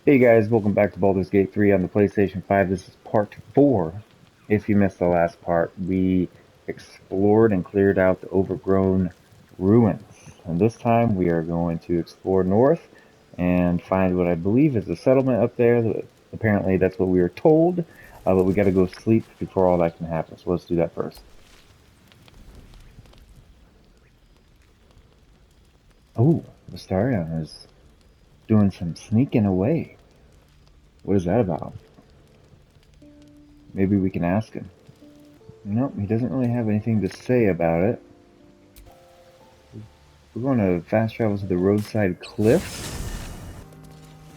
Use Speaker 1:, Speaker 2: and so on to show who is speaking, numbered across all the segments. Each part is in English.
Speaker 1: Hey guys, welcome back to Baldur's Gate 3 on the PlayStation 5. This is part 4. If you missed the last part, we explored and cleared out the overgrown ruins. And this time we are going to explore north and find what I believe is a settlement up there. Apparently that's what we were told, but we gotta go sleep before all that can happen. So let's do that first. Oh, Vistarion is doing some sneaking away. What is that about? Maybe we can ask him. Nope, he doesn't really have anything to say about it. We're going to fast travel to the roadside cliffs.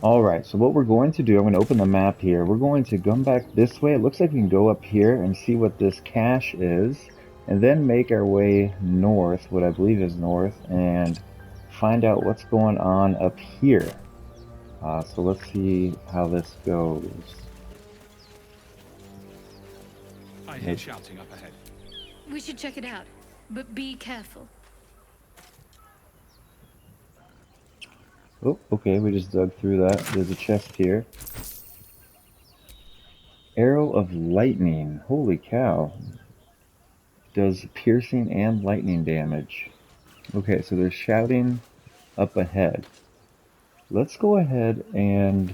Speaker 1: Alright, so what we're going to do, I'm going to open the map here. We're going to come back this way. It looks like we can go up here and see what this cache is, and then make our way north, what I believe is north, and find out what's going on up here. So let's see how this goes.
Speaker 2: I hear shouting up ahead.
Speaker 3: We should check it out, but be careful.
Speaker 1: Oh, okay, we just dug through that. There's a chest here. Arrow of lightning. Holy cow. Does piercing and lightning damage. Okay, so they're shouting up ahead. Let's go ahead and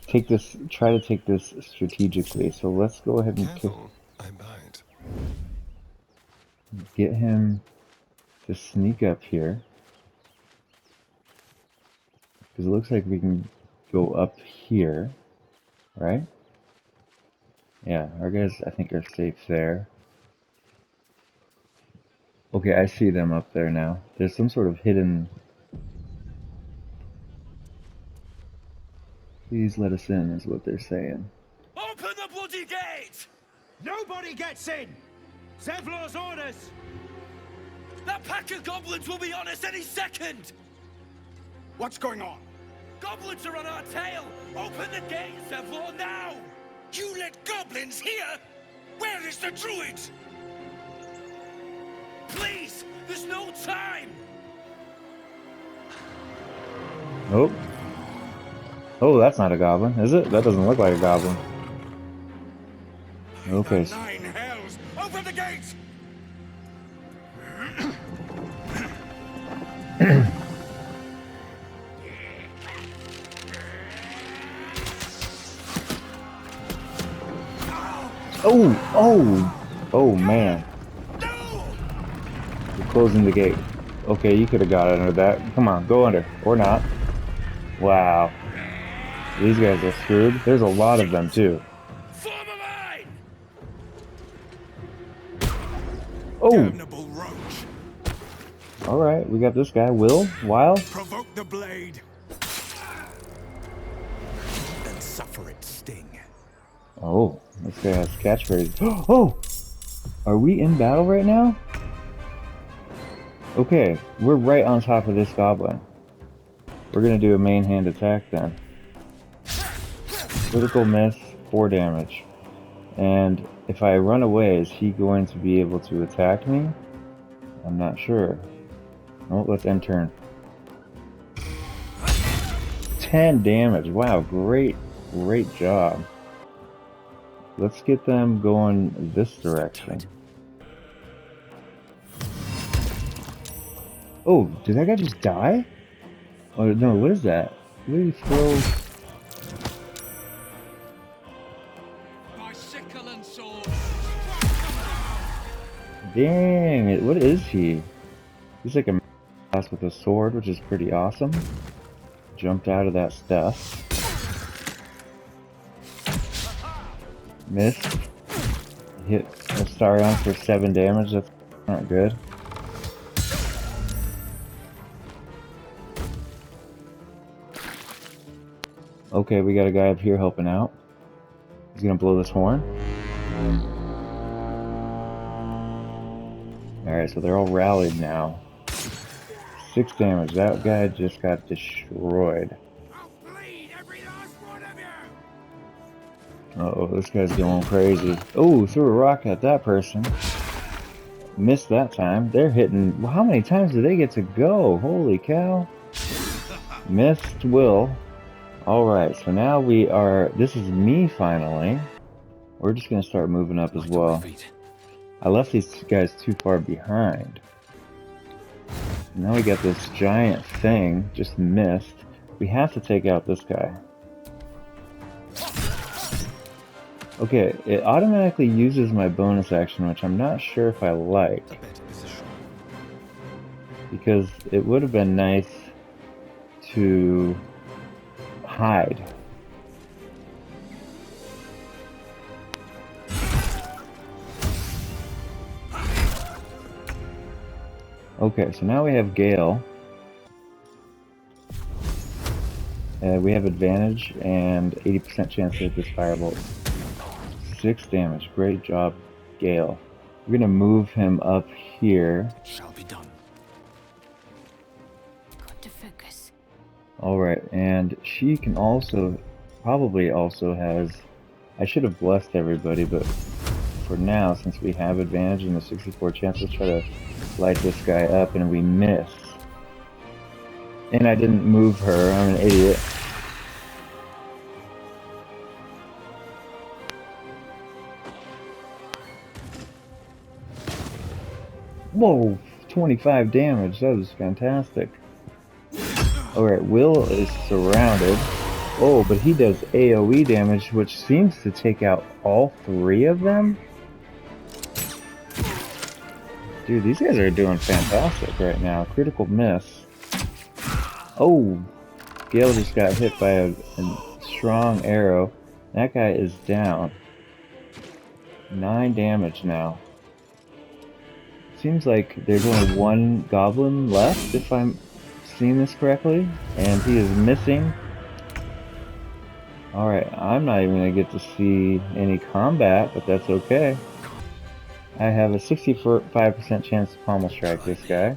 Speaker 1: take this, try to take this strategically. So let's go ahead and get him to sneak up here. Because it looks like we can go up here, right? Yeah, our guys, I think, are safe there. Okay, I see them up there now. There's some sort of hidden... Please let us in, is what they're saying.
Speaker 2: Open the bloody gate!
Speaker 4: Nobody gets in! Zevlor's orders!
Speaker 2: That pack of goblins will be on us any second!
Speaker 4: What's going on?
Speaker 2: Goblins are on our tail! Open the gate, Zevlor, now!
Speaker 5: You let goblins here? Where is the Druid?
Speaker 2: Please! There's no time!
Speaker 1: Oh. Oh, that's not a goblin, is it? That doesn't look like a goblin. Okay.
Speaker 5: The nine hells! Open the gate!
Speaker 1: Oh man. You're closing the gate. Okay, you could have got under that. Come on, go under. Or not. Wow. These guys are screwed. There's a lot of them too.
Speaker 2: Form a line!
Speaker 1: Oh!
Speaker 5: Damnable roach!
Speaker 1: Alright, we got this guy. Will? Wild?
Speaker 5: Provoke the blade! And suffer its sting.
Speaker 1: Oh, this guy has catchphrases. Oh! Are we in battle right now? Okay, we're right on top of this goblin. We're gonna do a main hand attack then. Critical miss, 4 damage. And if I run away, is he going to be able to attack me? I'm not sure. Oh, let's end turn. 10 damage. Wow, great job. Let's get them going this direction. Oh, did that guy just die? Oh no, what is that? What did he throw?
Speaker 2: My sickle and sword!
Speaker 1: Dang it, what is he? He's like a ass with a sword, which is pretty awesome. Jumped out of that stuff. Missed. Hit a Starion for 7 damage, that's not good. Okay, we got a guy up here helping out. He's gonna blow this horn. Alright, so they're all rallied now. 6 damage. That guy just got destroyed.
Speaker 5: I'll bleed every last one of you!
Speaker 1: Uh-oh, this guy's going crazy. Oh, threw a rock at that person. Missed that time. They're hitting... Well, how many times do they get to go? Holy cow. Missed Will. Alright, so now we are... This is me, finally. We're just gonna start moving up as well. I left these guys too far behind. Now we got this giant thing, just missed. We have to take out this guy. Okay, it automatically uses my bonus action, which I'm not sure if I like. Because it would have been nice to hide. Okay, so now we have Gale. We have advantage and 80% chance to hit this firebolt. 6 damage. Great job, Gale. We're gonna move him up here.
Speaker 5: Shall be done.
Speaker 3: Got to focus.
Speaker 1: Alright, and she can also, probably also has, I should have blessed everybody, but for now, since we have advantage and the 64 chance, let's try to light this guy up, and we miss. And I didn't move her, I'm an idiot. Whoa, 25 damage, that was fantastic. Alright, Will is surrounded. Oh, but he does AoE damage, which seems to take out all 3 of them? Dude, these guys are doing fantastic right now. Critical miss. Oh, Gale just got hit by a strong arrow. That guy is down. 9 damage now. Seems like there's only 1 goblin left, if I'm seeing this correctly, and he is missing. Alright, I'm not even gonna get to see any combat, but that's okay. I have a 65% chance to pommel strike this guy.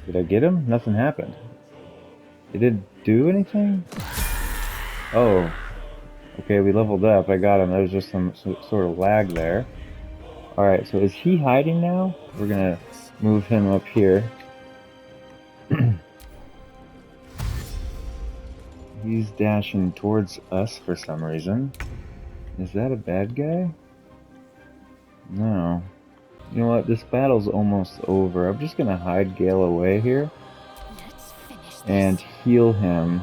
Speaker 1: Did I get him? Nothing happened. It didn't do anything? Oh. Okay, we leveled up. I got him. There was just some sort of lag there. Alright, so is he hiding now? We're gonna move him up here. He's dashing towards us for some reason. Is that a bad guy? No. You know what? This battle's almost over. I'm just gonna hide Gale away here and heal him.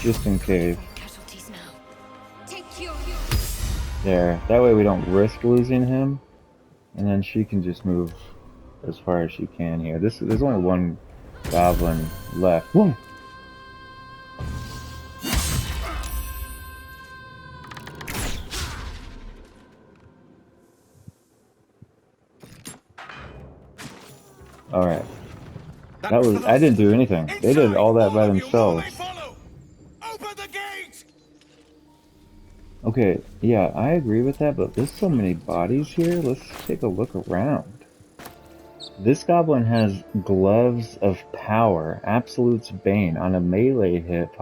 Speaker 1: Just in case.
Speaker 3: Casualties now. Take your...
Speaker 1: There. That way we don't risk losing him. And then she can just move as far as she can here. There's only 1 goblin left. Whoa! Alright. That was... I didn't do anything. They did all that by themselves.
Speaker 5: Open the gate!
Speaker 1: Okay, yeah, I agree with that, but there's so many bodies here. Let's take a look around. This goblin has Gloves of Power, Absolute's Bane. On a melee hit,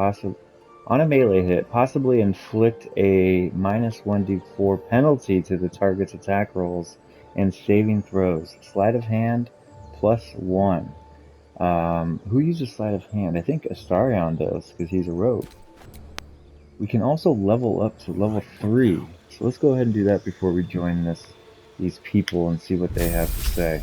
Speaker 1: possibly inflict a -1d4 penalty to the target's attack rolls and saving throws. Sleight of Hand, +1. Who uses Sleight of Hand? I think Astarion does, because he's a rogue. We can also level up to level 3. So let's go ahead and do that before we join these people and see what they have to say.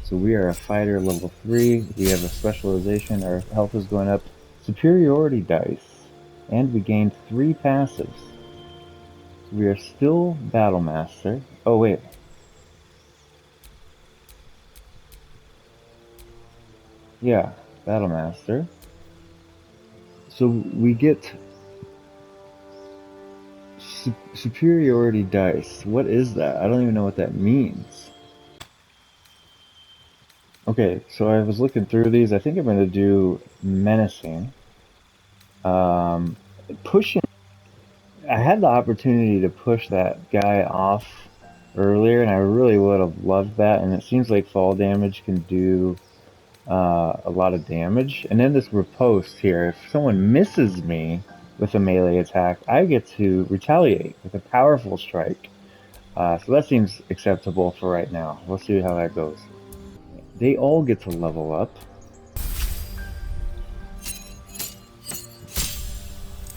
Speaker 1: So we are a fighter level 3. We have a specialization. Our health is going up. Superiority dice. And we gained 3 passives. So we are still Battle Master. Oh, wait. Yeah, Battle Master. So we get superiority dice. What is that? I don't even know what that means. Okay, so I was looking through these. I think I'm going to do menacing. Pushing. I had the opportunity to push that guy off earlier, and I really would have loved that. And it seems like fall damage can do a lot of damage. And then this riposte here, if someone misses me with a melee attack, I get to retaliate with a powerful strike. So that seems acceptable for right now. We'll see how that goes. they all get to level up.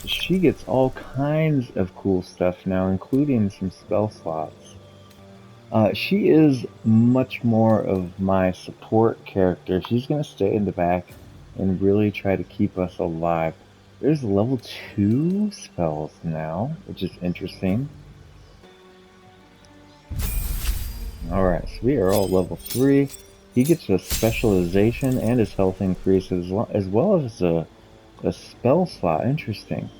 Speaker 1: She gets all kinds of cool stuff now, including some spell slots. She is much more of my support character. She's going to stay in the back and really try to keep us alive. There's level 2 spells now, which is interesting. Alright, so we are all level 3. He gets a specialization and his health increase as well as a spell slot. Interesting.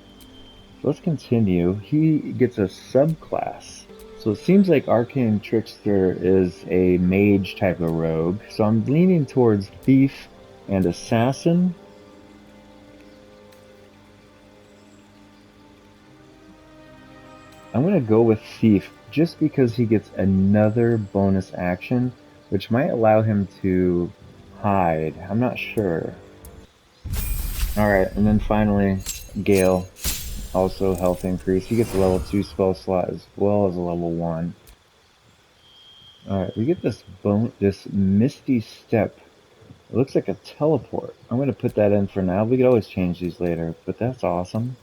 Speaker 1: So let's continue. He gets a subclass. So it seems like Arcane Trickster is a mage type of rogue. So I'm leaning towards Thief and Assassin. I'm going to go with Thief just because he gets another bonus action, which might allow him to hide. I'm not sure. Alright, and then finally, Gale. Also health increase. He gets a level 2 spell slot as well as a level 1. Alright, we get this Misty Step. It looks like a teleport. I'm going to put that in for now. We could always change these later, but that's awesome.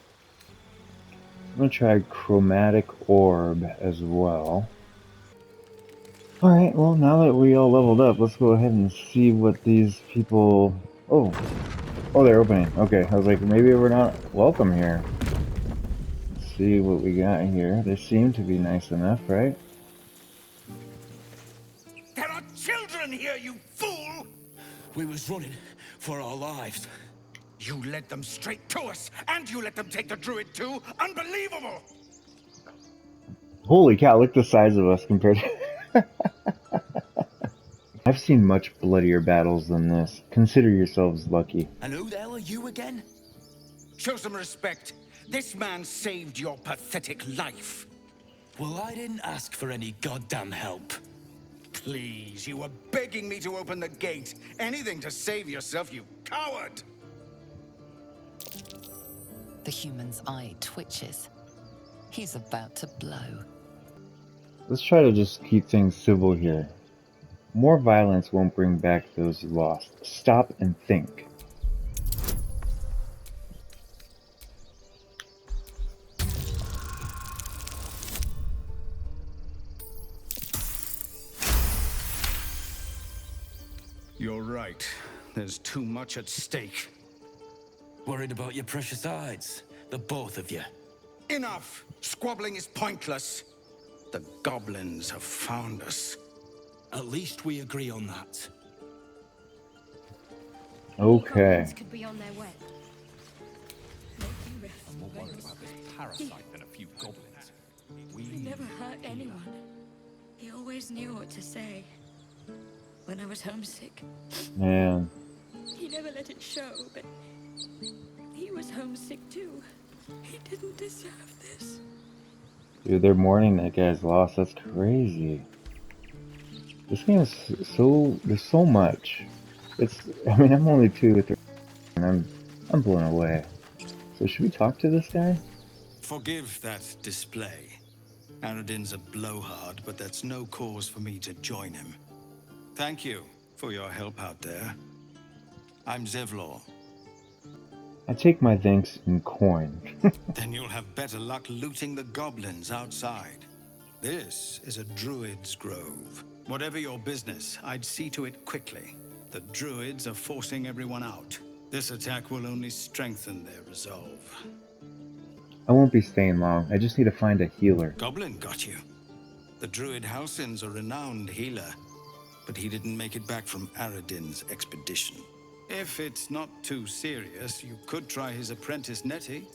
Speaker 1: I'm going to try Chromatic Orb as well. Alright, well now that we all leveled up, let's go ahead and see what these people... Oh, they're opening. Okay, I was like, maybe we're not welcome here. Let's see what we got here. They seem to be nice enough, right?
Speaker 2: There are children here, you fool!
Speaker 5: We was running for our lives.
Speaker 4: You led them straight to us, and you let them take the Druid too? Unbelievable!
Speaker 1: Holy cow, look the size of us compared to... I've seen much bloodier battles than this. Consider yourselves lucky.
Speaker 5: And who the hell are you again?
Speaker 4: Show some respect. This man saved your pathetic life.
Speaker 5: Well, I didn't ask for any goddamn help.
Speaker 4: Please, you were begging me to open the gate. Anything to save yourself, you coward!
Speaker 6: The human's eye twitches. He's about to blow.
Speaker 1: Let's try to just keep things civil here. More violence won't bring back those you lost. Stop and think.
Speaker 4: You're right. There's too much at stake.
Speaker 5: Worried about your precious hides, the both of you.
Speaker 4: Enough! Squabbling is pointless. The goblins have found us.
Speaker 5: At least we agree on that.
Speaker 1: Okay.
Speaker 3: Goblins could be on their way.
Speaker 2: I'm more worried about this parasite than a few goblins.
Speaker 3: He never hurt anyone. He always knew what to say. When I was homesick,
Speaker 1: Man.
Speaker 3: he never let it show, but he was homesick too. He didn't deserve this.
Speaker 1: Dude, they're mourning that guy's loss. That's crazy. This game is so... There's so much. I mean, I'm only 2 or 3, and I'm blown away. So should we talk to this guy?
Speaker 7: Forgive that display. Aradin's a blowhard, but that's no cause for me to join him. Thank you for your help out there. I'm Zevlor.
Speaker 1: I take my thanks in coin.
Speaker 7: Then you'll have better luck looting the goblins outside. This is a druid's grove. Whatever your business, I'd see to it quickly. The druids are forcing everyone out. This attack will only strengthen their resolve.
Speaker 1: I won't be staying long. I just need to find a healer.
Speaker 7: Goblin got you. The druid Halsin's a renowned healer, but he didn't make it back from Aradin's expedition. If it's not too serious, you could try his apprentice Nettie.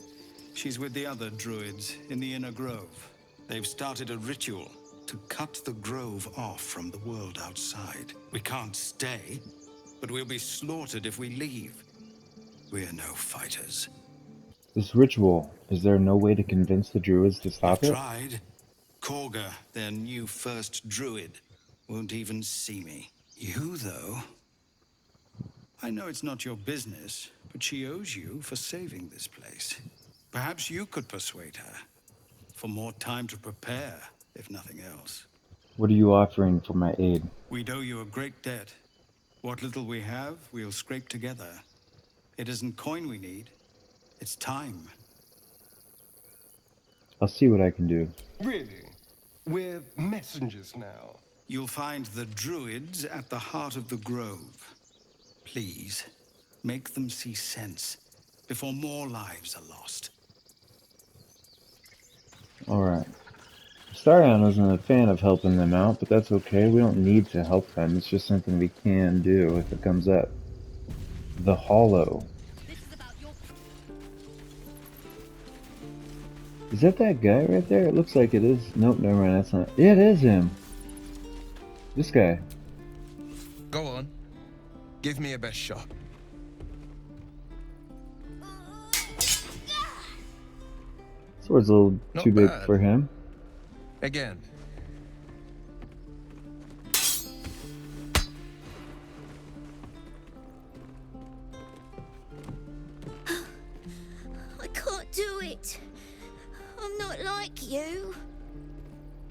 Speaker 7: She's with the other druids in the inner grove. They've started a ritual to cut the grove off from the world outside. We can't stay, but we'll be slaughtered if we leave. We're no fighters.
Speaker 1: This ritual, is there no way to convince the druids to stop
Speaker 7: I've
Speaker 1: it?
Speaker 7: tried. Korga, their new first druid, won't even see me. You, though... I know it's not your business, but she owes you for saving this place. Perhaps you could persuade her. For more time to prepare, if nothing else.
Speaker 1: What are you offering for my aid?
Speaker 7: We'd owe you a great debt. What little we have, we'll scrape together. It isn't coin we need, it's time.
Speaker 1: I'll see what I can do.
Speaker 5: Really? We're messengers now.
Speaker 7: You'll find the Druids at the heart of the grove. Please, make them see sense before more lives are lost.
Speaker 1: Alright. Starion wasn't a fan of helping them out, but that's okay. We don't need to help them. It's just something we can do if it comes up. The Hollow. Is that guy right there? It looks like it is. Nope, never mind. That's not. Yeah, it is him. This guy.
Speaker 5: Go on. Give me a best shot.
Speaker 1: Sword's a little
Speaker 5: Not
Speaker 1: too big
Speaker 5: bad.
Speaker 1: for him.
Speaker 5: Again.
Speaker 3: I can't do it. I'm not like you.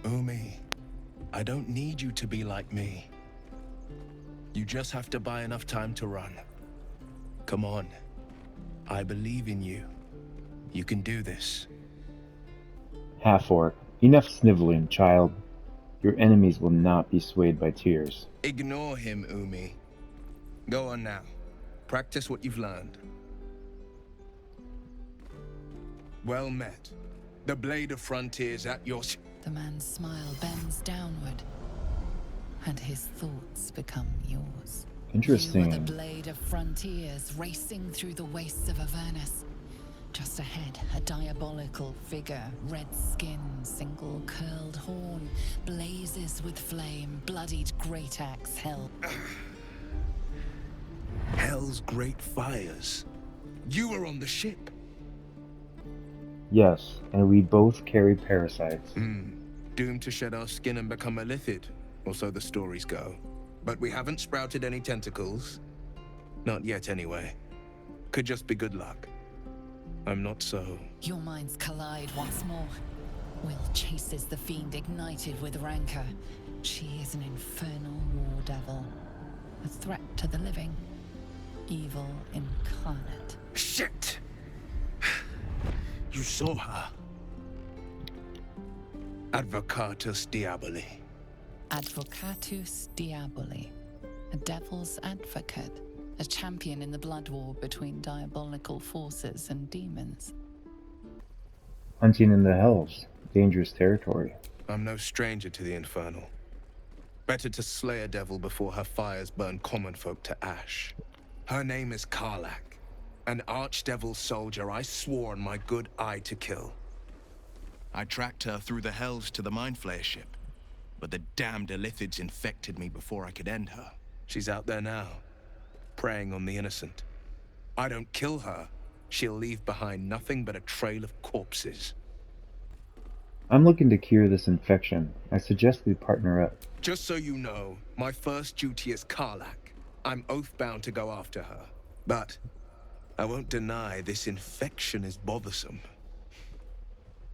Speaker 8: Umi, I don't need you to be like me. You just have to buy enough time to run. Come on. I believe in you. You can do this.
Speaker 1: Half-orc. Enough sniveling, child. Your enemies will not be swayed by tears.
Speaker 8: Ignore him, Umi. Go on now. Practice what you've learned. Well met. The Blade of Frontiers at your...
Speaker 6: The man's smile bends downward, and his thoughts become yours.
Speaker 1: Interesting.
Speaker 6: You are the Blade of Frontiers, racing through the wastes of Avernus. Just ahead, a diabolical figure, red skin, single curled horn, blazes with flame, bloodied great axe held.
Speaker 8: Hell's great fires. You were on the ship.
Speaker 1: Yes, and we both carry parasites.
Speaker 8: Doomed to shed our skin and become a lithid, or so the stories go. But we haven't sprouted any tentacles. Not yet, anyway. Could just be good luck. I'm not so...
Speaker 6: Your minds collide once more. Will chases the fiend ignited with rancor. She is an infernal war devil. A threat to the living. Evil incarnate.
Speaker 8: Shit! You saw her. Advocatus Diaboli.
Speaker 6: Advocatus Diaboli. A devil's advocate. A champion in the blood war between diabolical forces and demons.
Speaker 1: Hunting in the hells. Dangerous territory.
Speaker 8: I'm no stranger to the infernal. Better to slay a devil before her fires burn common folk to ash. Her name is Karlach, an archdevil soldier I swore on my good eye to kill. I tracked her through the hells to the Mind Flayer ship, but the damned Illithids infected me before I could end her. She's out there now, preying on the innocent. I don't kill her, she'll leave behind nothing but a trail of corpses.
Speaker 1: I'm looking to cure this infection. I suggest we partner up.
Speaker 8: Just so you know, my first duty is Karlach. I'm oath-bound to go after her. But I won't deny this infection is bothersome.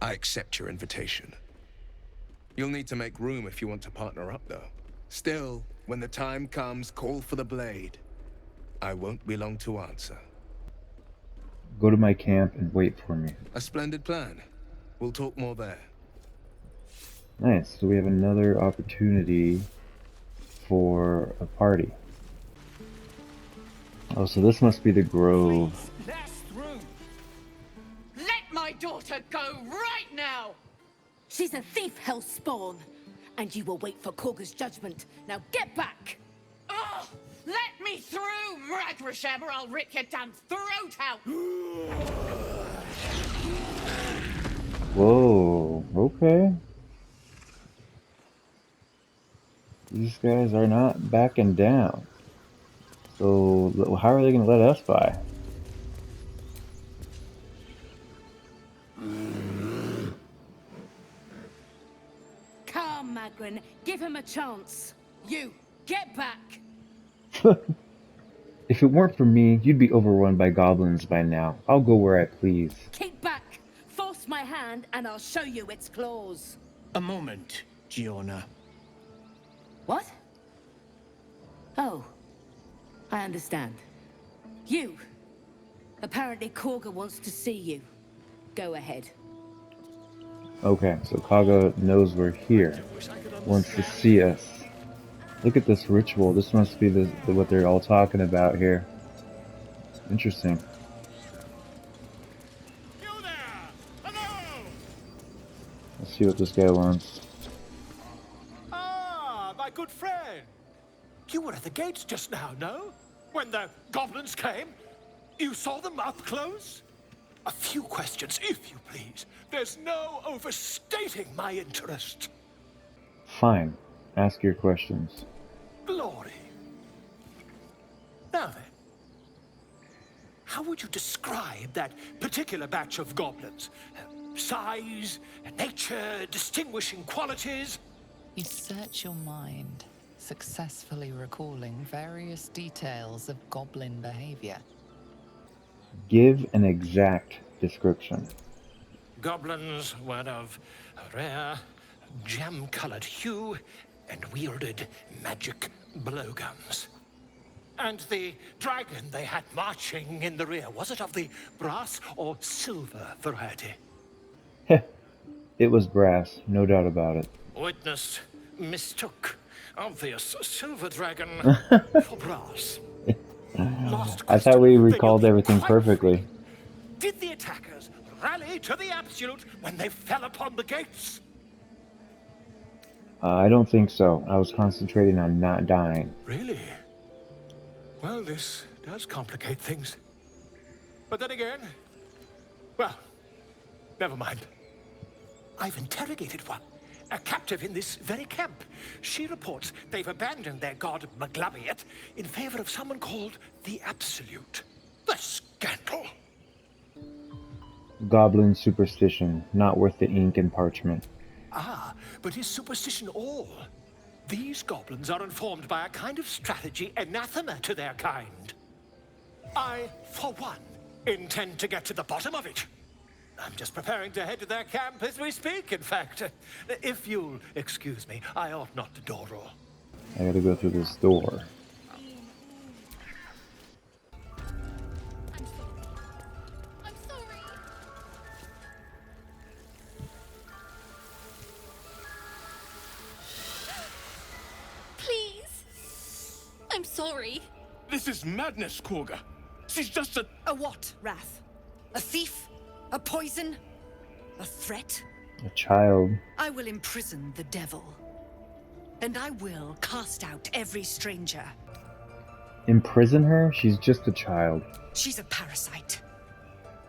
Speaker 8: I accept your invitation. You'll need to make room if you want to partner up, though. Still, when the time comes, call for the blade. I won't be long to answer.
Speaker 1: Go to my camp and wait for me.
Speaker 8: A splendid plan. We'll talk more there.
Speaker 1: Nice. So we have another opportunity for a party. Oh, so this must be the grove.
Speaker 2: Last room.
Speaker 9: Let my daughter go right now! She's a thief, hellspawn, and you will wait for Korga's judgment. Now get back!
Speaker 2: Oh, let me through, Ragrasham, or I'll rip your damn throat out!
Speaker 1: Whoa, okay. These guys are not backing down. So how are they going to let us by?
Speaker 9: Come, Magrin, give him a chance. You, get back!
Speaker 1: If it weren't for me, you'd be overrun by goblins by now. I'll go where I please.
Speaker 9: Keep back! Force my hand, and I'll show you its claws.
Speaker 10: A moment, Giona.
Speaker 9: What? Oh, I understand. You! Apparently Korga wants to see you. Go ahead.
Speaker 1: Okay, so Kaga knows we're here. Wants to see us. Look at this ritual. This must be what they're all talking about here. Interesting.
Speaker 5: You there! Hello!
Speaker 1: Let's see what this guy wants.
Speaker 5: Ah, my good friend. You were at the gates just now, no? When the goblins came? You saw them up close? A few questions, if you please. There's no overstating my interest.
Speaker 1: Fine. Ask your questions.
Speaker 5: Glory. Now then, how would you describe that particular batch of goblins? Size, nature, distinguishing qualities?
Speaker 6: You search your mind, successfully recalling various details of goblin behavior.
Speaker 1: Give an exact description.
Speaker 5: Goblins were of a rare, gem-colored hue and wielded magic blowguns. And the dragon they had marching in the rear, was it of the brass or silver variety?
Speaker 1: It was brass, no doubt about it.
Speaker 5: Witness mistook obvious silver dragon for brass. Last
Speaker 1: I thought
Speaker 5: question,
Speaker 1: we
Speaker 5: then
Speaker 1: recalled
Speaker 5: you'll be
Speaker 1: everything
Speaker 5: quite
Speaker 1: perfectly.
Speaker 5: free. Did the attackers rally to the absolute when they fell upon the gates?
Speaker 1: I don't think so. I was concentrating on not dying.
Speaker 5: Really? Well, this does complicate things. But then again, well, never mind. I've interrogated one, a captive in this very camp. She reports they've abandoned their god Maglabiet in favor of someone called the Absolute. The scandal!
Speaker 1: Goblin superstition, not worth the ink and parchment.
Speaker 5: Ah, but is superstition all? These goblins are informed by a kind of strategy anathema to their kind. I, for one, intend to get to the bottom of it. I'm just preparing to head to their camp as we speak, in fact. If you'll excuse me, I ought not to door roll.
Speaker 1: I gotta go through this door.
Speaker 3: I'm sorry. Please. I'm sorry.
Speaker 8: This is madness, Korga. She's just a...
Speaker 9: A what, Wrath? A thief? A poison? A threat?
Speaker 1: A child.
Speaker 9: I will imprison the devil. And I will cast out every stranger.
Speaker 1: Imprison her? She's just a child.
Speaker 9: She's a parasite.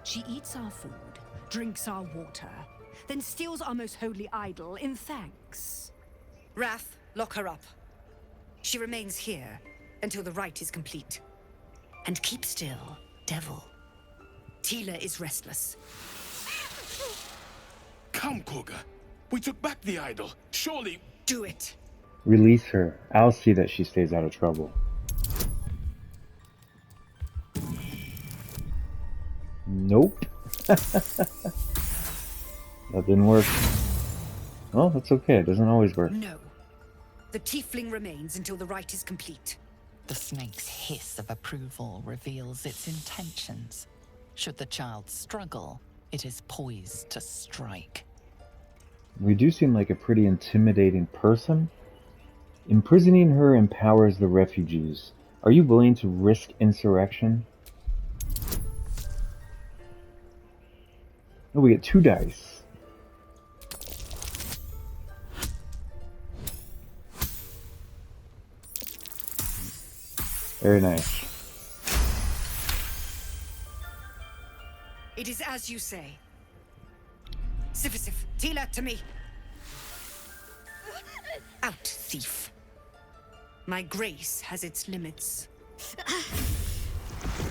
Speaker 10: She eats our food, drinks our water, then steals our most holy idol in thanks.
Speaker 9: Wrath, lock her up. She remains here until the rite is complete. And keep still, devil. Tila is restless.
Speaker 8: Come, Korga. We took back the idol. Surely...
Speaker 9: Do it.
Speaker 1: Release her. I'll see that she stays out of trouble. Nope. That didn't work. Well, that's okay. It doesn't always work.
Speaker 9: No. The tiefling remains until the rite is complete.
Speaker 6: The snake's hiss of approval reveals its intentions. Should the child struggle, it is poised to strike.
Speaker 1: We do seem like a pretty intimidating person. Imprisoning her empowers the refugees. Are you willing to risk insurrection? Oh, we get 2 dice. Very nice.
Speaker 9: It is as you say. Sifisif, Tila, to me. Out, thief. My grace has its limits.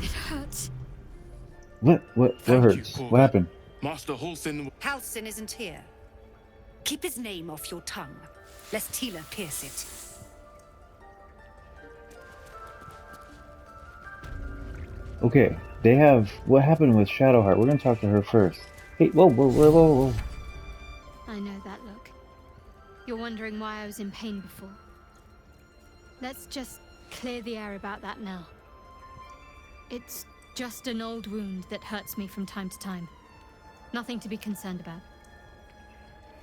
Speaker 3: It hurts.
Speaker 1: What
Speaker 8: Thank you,
Speaker 1: hurts?
Speaker 8: Korga.
Speaker 1: What happened?
Speaker 8: Master Halsin...
Speaker 9: Halsin isn't here. Keep his name off your tongue, lest Tila pierce it.
Speaker 1: Okay, they have... What happened with Shadowheart? We're gonna talk to her first. Hey, whoa.
Speaker 3: I know that look. You're wondering why I was in pain before. Let's just clear the air about that now. It's just an old wound that hurts me from time to time. Nothing to be concerned about.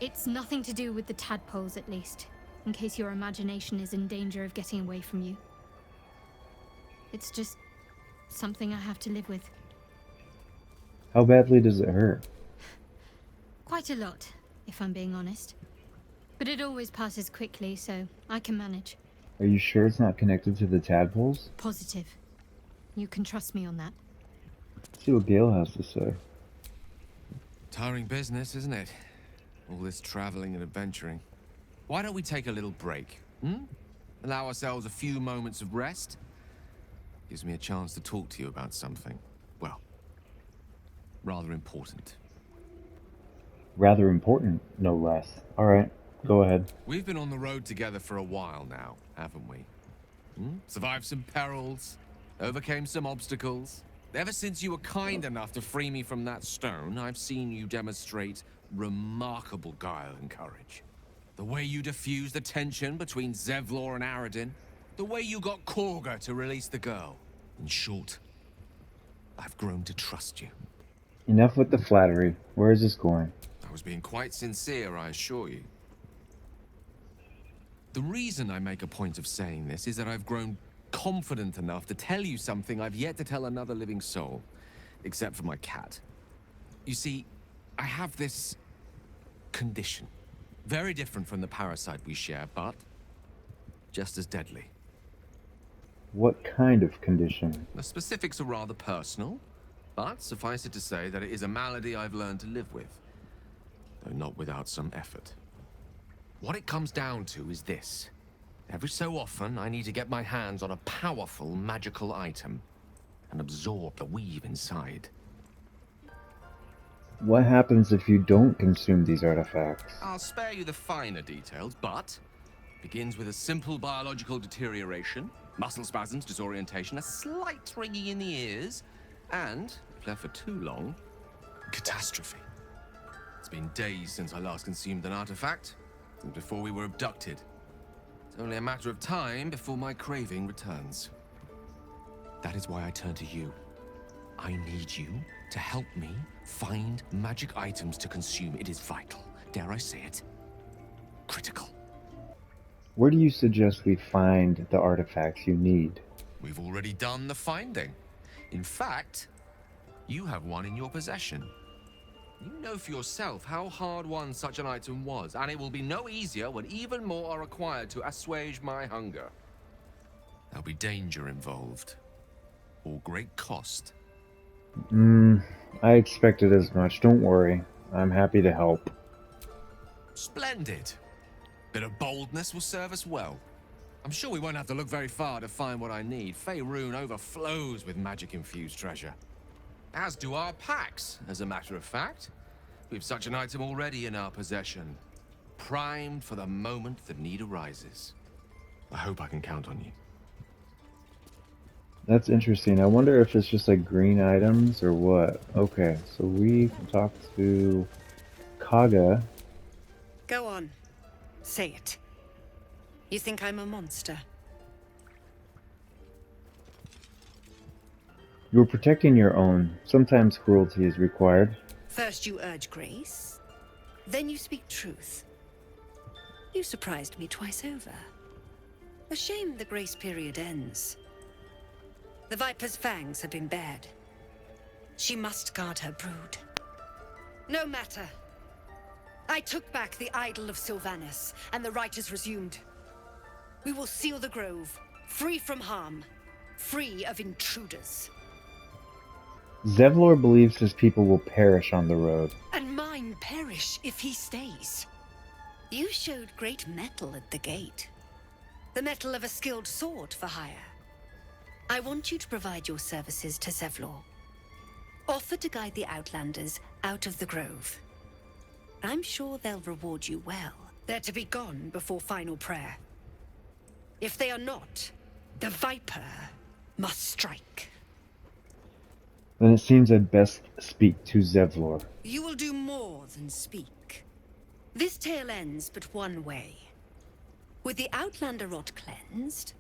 Speaker 3: It's nothing to do with the tadpoles, at least, in case your imagination is in danger of getting away from you. It's just something I have to live with.
Speaker 1: How badly does it hurt?
Speaker 3: Quite a lot, if I'm being honest. But it always passes quickly, so I can manage.
Speaker 1: Are you sure it's not connected to the tadpoles?
Speaker 3: Positive. You can trust me on that.
Speaker 1: Let's see what Gale has to say.
Speaker 11: Tiring business, isn't it? All this traveling and adventuring. Why don't we take a little break? Allow ourselves a few moments of rest? Gives me a chance to talk to you about something, well, rather important.
Speaker 1: Rather important, no less. Alright, go ahead.
Speaker 11: We've been on the road together for a while now, haven't we? Survived some perils, overcame some obstacles. Ever since you were kind enough to free me from that stone, I've seen you demonstrate remarkable guile and courage. The way you diffused the tension between Zevlor and Aradin. The way you got Korga to release the girl. In short, I've grown to trust you.
Speaker 1: Enough with the flattery. Where is this going?
Speaker 11: I was being quite sincere, I assure you. The reason I make a point of saying this is that I've grown confident enough to tell you something I've yet to tell another living soul, except for my cat. You see, I have this condition. Very different from the parasite we share, but just as deadly.
Speaker 1: What kind of condition?
Speaker 11: The specifics are rather personal, but suffice it to say that it is a malady I've learned to live with, though not without some effort. What it comes down to is this. Every so often, I need to get my hands on a powerful magical item and absorb the weave inside.
Speaker 1: What happens if you don't consume these artifacts?
Speaker 11: I'll spare you the finer details, but it begins with a simple biological deterioration, muscle spasms, disorientation, a slight ringing in the ears, and, if left for too long, catastrophe. It's been days since I last consumed an artifact, since before we were abducted. It's only a matter of time before my craving returns. That is why I turn to you. I need you to help me find magic items to consume. It is vital. Dare I say it? Critical.
Speaker 1: Where do you suggest we find the artifacts you need?
Speaker 11: We've already done the finding. In fact, you have one in your possession. You know for yourself how hard-won such an item was, and it will be no easier when even more are required to assuage my hunger. There'll be danger involved, or great cost.
Speaker 1: I expected as much. Don't worry. I'm happy to help.
Speaker 11: Splendid. Bit of boldness will serve us well. I'm sure we won't have to look very far to find what I need. Faerun overflows with magic-infused treasure. As do our packs, as a matter of fact. We've such an item already in our possession. Primed for the moment the need arises. I hope I can count on you.
Speaker 1: That's interesting. I wonder if it's just like green items or what. Okay, so we can talk to Kaga.
Speaker 10: Go on. Say it. You think I'm a monster?
Speaker 1: You were protecting your own. Sometimes cruelty is required.
Speaker 10: First you urge grace, then you speak truth. You surprised me twice over. A shame the grace period ends. The Viper's fangs have been bared. She must guard her brood. No matter. I took back the idol of Sylvanas, and the rite is resumed. We will seal the grove, free from harm, free of intruders.
Speaker 1: Zevlor believes his people will perish on the road.
Speaker 10: And mine perish if he stays. You showed great mettle at the gate. The mettle of a skilled sword for hire. I want you to provide your services to Zevlor. Offer to guide the Outlanders out of the grove. I'm sure they'll reward you well. They're to be gone before final prayer. If they are not, the Viper must strike.
Speaker 1: Then it seems I'd best speak to Zevlor.
Speaker 10: You will do more than speak. This tale ends but one way. With the Outlander rot cleansed,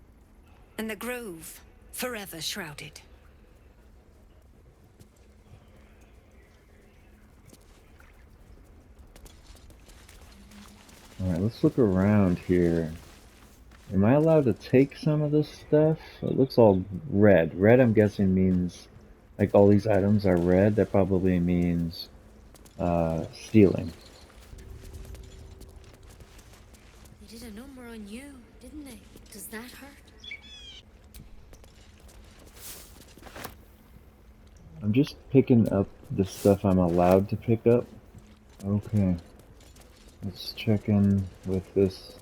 Speaker 10: and the grove forever shrouded.
Speaker 1: Alright, let's look around here. Am I allowed to take some of this stuff? It looks all red. Red, I'm guessing, means, like, all these items are red. That probably means stealing.
Speaker 10: They did a number on you, didn't they? Does that hurt?
Speaker 1: I'm just picking up the stuff I'm allowed to pick up. Okay. Let's check in with this.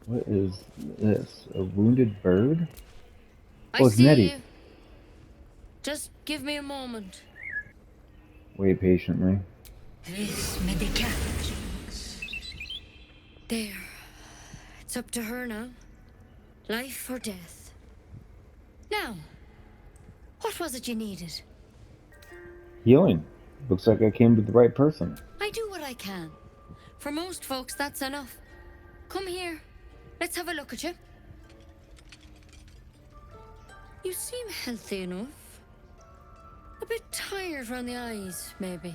Speaker 1: What is this? A wounded bird?
Speaker 10: I
Speaker 1: Oh, it's
Speaker 10: see
Speaker 1: Nettie.
Speaker 10: you. Just give me a moment.
Speaker 1: Wait patiently.
Speaker 10: This medical. There. It's up to her now. Life or death. Now, what was it you needed?
Speaker 1: Healing. Looks like I came to the right person.
Speaker 10: I do what I can. For most folks, that's enough. Come here. Let's have a look at you. You seem healthy enough. A bit tired around the eyes, maybe.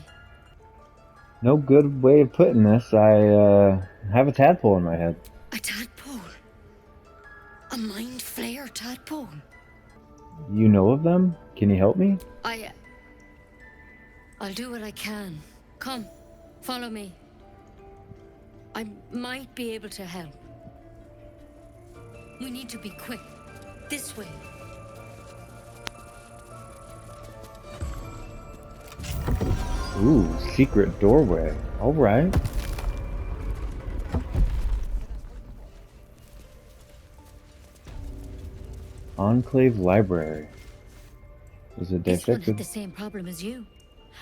Speaker 1: No good way of putting this. I have a tadpole in my head.
Speaker 10: A tadpole? A mind flayer tadpole?
Speaker 1: You know of them? Can you help me?
Speaker 10: I'll do what I can. Come, follow me. I might be able to help. We need to be quick. This way.
Speaker 1: Ooh, secret doorway. Alright. Enclave Library. Was it
Speaker 10: This one had
Speaker 1: defective?
Speaker 10: the same problem as you.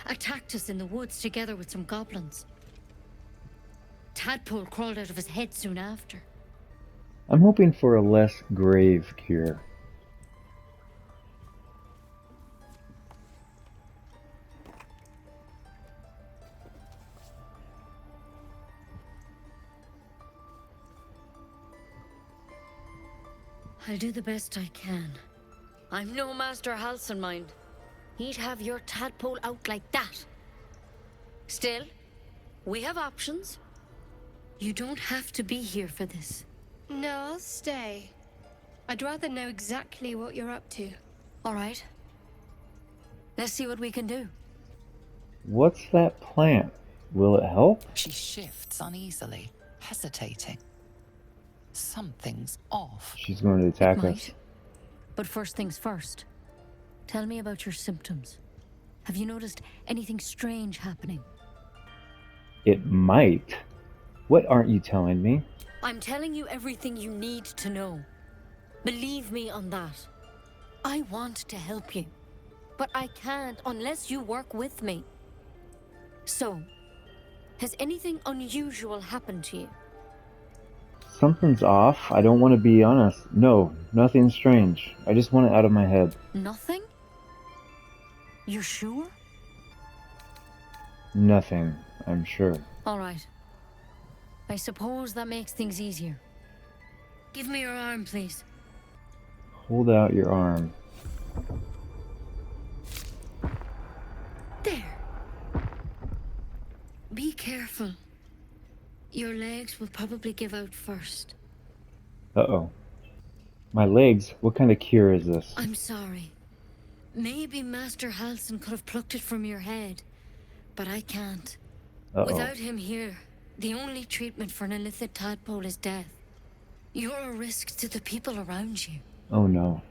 Speaker 10: Attacked us in the woods together with some goblins. Tadpole crawled out of his head soon after.
Speaker 1: I'm hoping for a less grave cure.
Speaker 10: I'll do the best I can. I'm no Master Halcyon mind. He'd have your tadpole out like that. Still, we have options. You don't have to be here for this.
Speaker 3: No, I'll stay. I'd rather know exactly what you're up to.
Speaker 10: All right. Let's see what we can do.
Speaker 1: What's that plant? Will it help?
Speaker 6: She shifts uneasily, hesitating. Something's off.
Speaker 1: She's going to attack
Speaker 10: It
Speaker 1: us.
Speaker 10: might. But first things first. Tell me about your symptoms. Have you noticed anything strange happening?
Speaker 1: It might. What aren't you telling me?
Speaker 10: I'm telling you everything you need to know. Believe me on that. I want to help you, but I can't unless you work with me. So, has anything unusual happened to you?
Speaker 1: Something's off. I don't want to be honest. No, nothing strange. I just want it out of my head.
Speaker 10: Nothing? You're sure?
Speaker 1: Nothing, I'm sure.
Speaker 10: All right. I suppose that makes things easier. Give me your arm, please.
Speaker 1: Hold out your arm.
Speaker 10: There. Be careful. Your legs will probably give out first.
Speaker 1: Uh-oh. My legs? What kind of cure is this?
Speaker 10: I'm sorry. Maybe Master Halcyon could have plucked it from your head, but I can't.
Speaker 1: Uh-oh.
Speaker 10: Without him here, the only treatment for an illithid tadpole is death. You're a risk to the people around you.
Speaker 1: Oh no.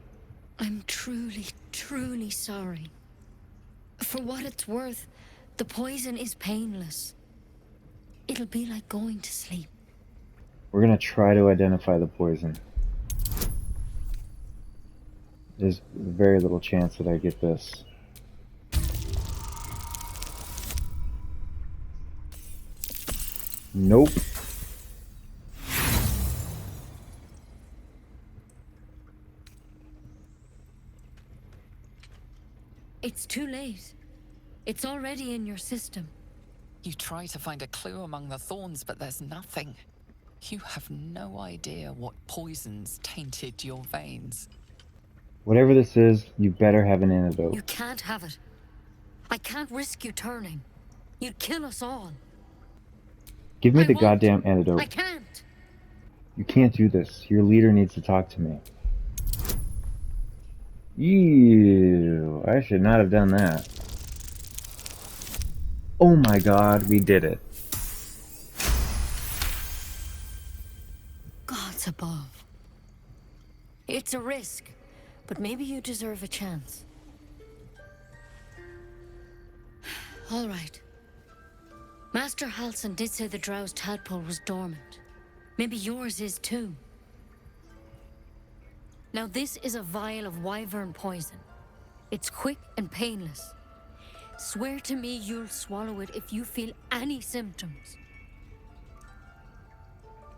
Speaker 10: I'm truly, truly sorry. For what it's worth, the poison is painless. It'll be like going to sleep.
Speaker 1: We're gonna try to identify the poison. There's very little chance that I get this. Nope.
Speaker 10: It's too late. It's already in your system.
Speaker 6: You try to find a clue among the thorns, but there's nothing. You have no idea what poisons tainted your veins.
Speaker 1: Whatever this is, you better have an antidote.
Speaker 10: You can't have it. I can't risk you turning. You'd kill us all.
Speaker 1: Give me
Speaker 9: I
Speaker 1: the
Speaker 9: won't.
Speaker 1: goddamn
Speaker 9: I
Speaker 1: antidote.
Speaker 9: can't.
Speaker 1: You can't do this. Your leader needs to talk to me. Ew, I should not have done that. Oh my god, we did it.
Speaker 9: Gods above. It's a risk, but maybe you deserve a chance. All right. Master Halsin did say the drow's tadpole was dormant. Maybe yours is too. Now this is a vial of wyvern poison. It's quick and painless. Swear to me you'll swallow it if you feel any symptoms.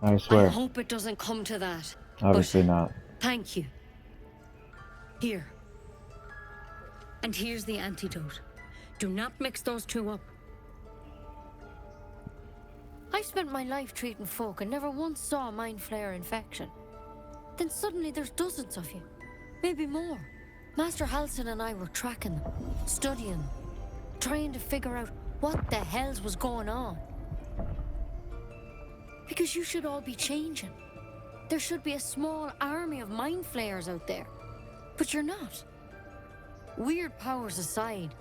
Speaker 1: I
Speaker 9: I
Speaker 1: swear.
Speaker 9: hope it doesn't come to that.
Speaker 1: Obviously
Speaker 9: but
Speaker 1: not.
Speaker 9: Thank you. Here. And here's the antidote. Do not mix those two up. I've spent my life treating folk and never once saw a mind flare infection. Then suddenly there's dozens of you. Maybe more. Master Halsin and I were tracking them, studying them, trying to figure out what the hells was going on. Because you should all be changing. There should be a small army of mind flayers out there. But you're not. Weird powers aside,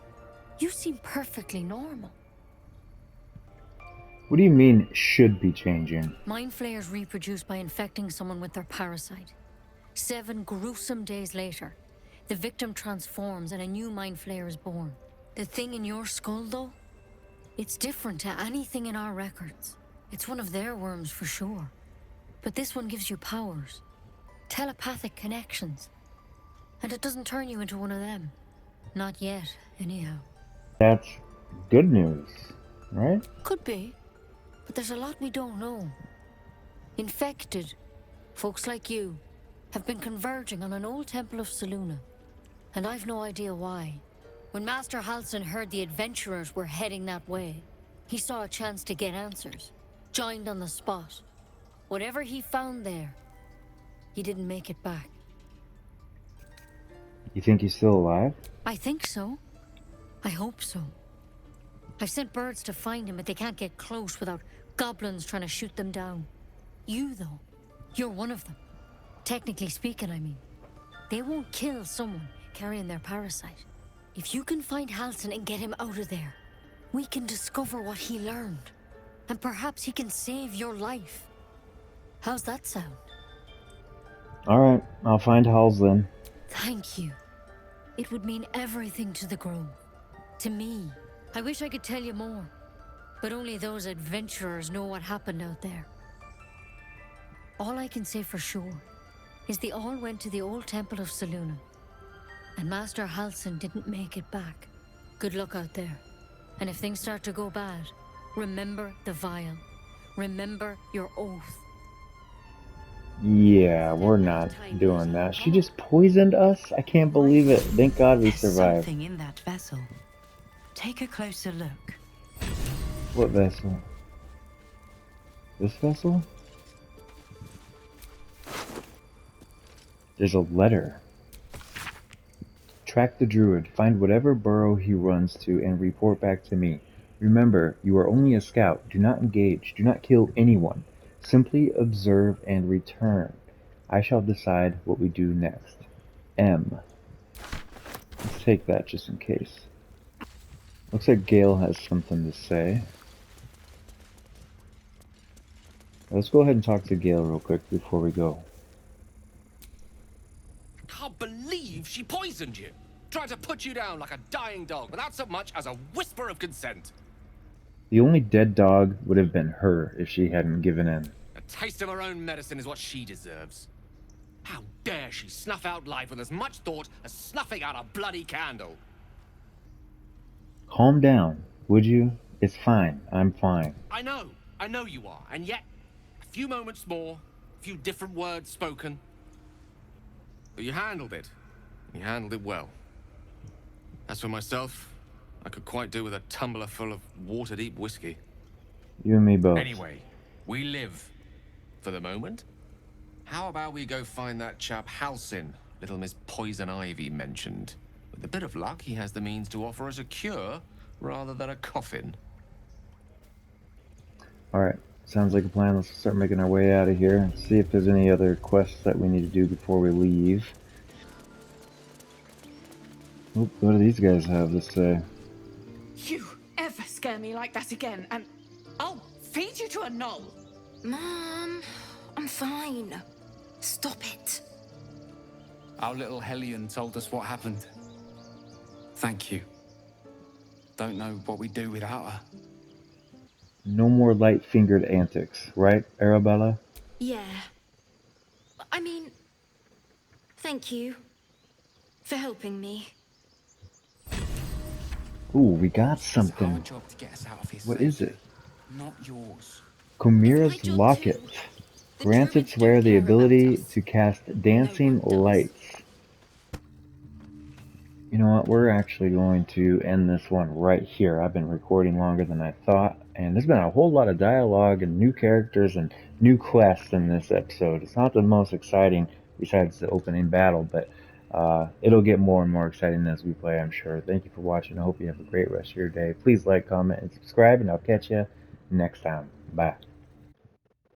Speaker 9: you seem perfectly normal.
Speaker 1: What do you mean, should be changing?
Speaker 9: Mind flayers reproduce by infecting someone with their parasite. 7 gruesome days later, the victim transforms and a new mind flayer is born. The thing in your skull, though, it's different to anything in our records. It's one of their worms for sure. But this one gives you powers. Telepathic connections. And it doesn't turn you into one of them. Not yet, anyhow.
Speaker 1: That's good news, right?
Speaker 9: Could be. But there's a lot we don't know. Infected, folks like you, have been converging on an old temple of Selûne. And I've no idea why. When Master Halsin heard the adventurers were heading that way, he saw a chance to get answers. Joined on the spot. Whatever he found there, he didn't make it back.
Speaker 1: You think he's still alive?
Speaker 9: I think so. I hope so. I've sent birds to find him, but they can't get close without goblins trying to shoot them down. You, though, you're one of them. Technically speaking, I mean. They won't kill someone carrying their parasite. If you can find Halsin and get him out of there, we can discover what he learned. And perhaps he can save your life. How's that sound?
Speaker 1: Alright, I'll find Hal's then.
Speaker 9: Thank you. It would mean everything to the Grove. To me. I wish I could tell you more. But only those adventurers know what happened out there. All I can say for sure is they all went to the old temple of Selûne. And Master Halsin didn't make it back. Good luck out there. And if things start to go bad, remember the vial. Remember your oath.
Speaker 1: Yeah, we're not doing that. She just poisoned us? I can't believe it. Thank God we
Speaker 12: There's
Speaker 1: survived.
Speaker 12: something in that vessel. Take a closer look.
Speaker 1: What vessel? This vessel? There's a letter. Track the Druid. Find whatever burrow he runs to and report back to me. Remember, you are only a scout. Do not engage. Do not kill anyone. Simply observe and return. I shall decide what we do next. M. Let's take that just in case. Looks like Gale has something to say. Let's go ahead and talk to Gale real quick before we go.
Speaker 11: Can't believe she poisoned you. Tried to put you down like a dying dog without so much as a whisper of consent.
Speaker 1: The only dead dog would have been her if she hadn't given in.
Speaker 11: A taste of her own medicine is what she deserves. How dare she snuff out life with as much thought as snuffing out a bloody candle?
Speaker 1: Calm down, would you? It's fine. I'm fine.
Speaker 11: I know you are, and yet, a few moments more, a few different words spoken. But you handled it. You handled it well. As for myself, I could quite do with a tumbler full of water-deep whiskey.
Speaker 1: You and me both.
Speaker 11: Anyway, we live. For the moment. How about we go find that chap Halsin, little Miss Poison Ivy mentioned. With a bit of luck, he has the means to offer us a cure rather than a coffin.
Speaker 1: Alright, Sounds like a plan. Let's start making our way out of here and see if there's any other quests that we need to do before we leave. Oop, what do these guys have to say?
Speaker 2: You ever scare me like that again, and I'll feed you to a knoll.
Speaker 13: Mom, I'm fine. Stop it.
Speaker 14: Our little Hellion told us what happened. Thank you. Don't know what we'd do without her.
Speaker 1: No more light-fingered antics, right, Arabella?
Speaker 13: Yeah. I mean, thank you for helping me.
Speaker 1: Ooh, we got
Speaker 14: It's our
Speaker 1: something.
Speaker 14: job to get us out of here
Speaker 1: What
Speaker 14: safe,
Speaker 1: is it?
Speaker 14: not yours.
Speaker 1: Chimera's Locket. Grants its wearer the ability to cast dancing lights. You know what? We're actually going to end this one right here. I've been recording longer than I thought, and there's been a whole lot of dialogue and new characters and new quests in this episode. It's not the most exciting besides the opening battle, but it'll get more and more exciting as we play, I'm sure. Thank you for watching. I hope you have a great rest of your day. Please like, comment, and subscribe, and I'll catch you next time. Bye.